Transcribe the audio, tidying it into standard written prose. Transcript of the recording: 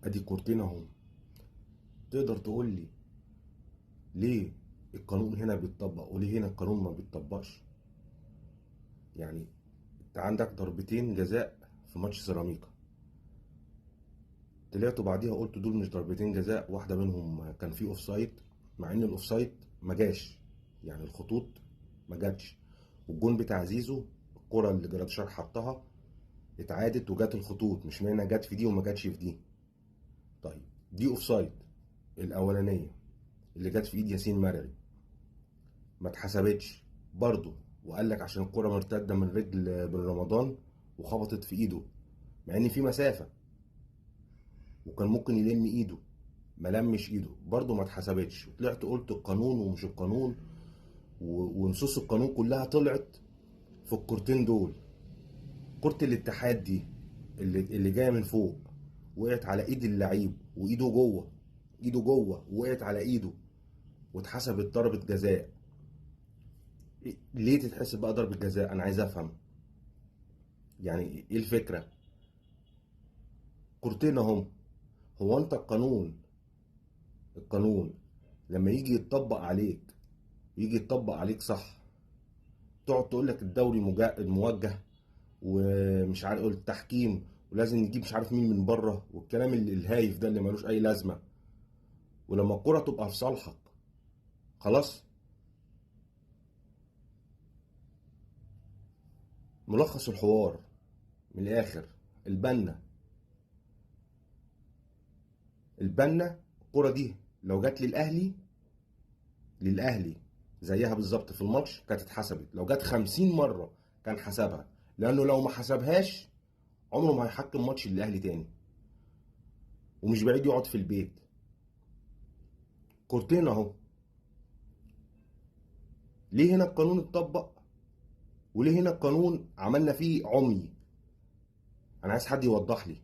ادي كورتين اهو. تقدر تقول لي ليه القانون هنا بيتطبق وليه هنا القانون ما بيتطبقش؟ يعني انت عندك ضربتين جزاء في ماتش سيراميكا، طلعت بعديها قلت دول مش ضربتين جزاء، واحده منهم كان فيه اوفسايد، مع ان الاوفسايد ما جاش، يعني الخطوط ما جاتش، والجون بتاع زيزو الكره اللي جراديشار حطها اتعادت وجات الخطوط، مش معنى جت في دي وما جاتش في دي. طيب دي اوفسايد الاولانيه اللي جت في ايد ياسين مرعي ما اتحسبتش برضه، وقال لك عشان الكره مرتده من رجل بن رمضان وخبطت في ايده، مع ان في مسافه وكان ممكن يلم ايده، ما لمش ايده برضه ما اتحسبتش. وطلعت قلت القانون ومش القانون، ونصوص القانون كلها طلعت في الكورتين دول. كرة الاتحاد دي اللي جايه من فوق وقعت على ايد اللعيب وايده جوه، ايده جوه وقعت على ايده واتحسبت ضربة جزاء. ليه تتحسب بقى ضربة جزاء؟ انا عايز افهم يعني ايه الفكرة. كورتين اهم. هو انت القانون لما يجي يتطبق عليك، يجي يتطبق عليك صح، تقعد تقول لك الدوري موجه ومش عارف التحكيم ولازم نجيب مش عارف مين من بره والكلام الهايف ده اللي ملوش اي لازمه، ولما الكره تبقى في صالحك خلاص. ملخص الحوار من الاخر، البنا البنا الكره دي لو جت للاهلي زيها بالظبط في الماتش كانت اتحسبت، لو جت 50 مره كان حسبها، لانه لو ما حسبهاش عمره ما هيحكم ماتش للاهلي تاني، ومش بعيد يقعد في البيت. كورتين اهو. ليه هنا القانون اتطبق وليه هنا القانون عملنا فيه عمي؟ انا عايز حد يوضح لي.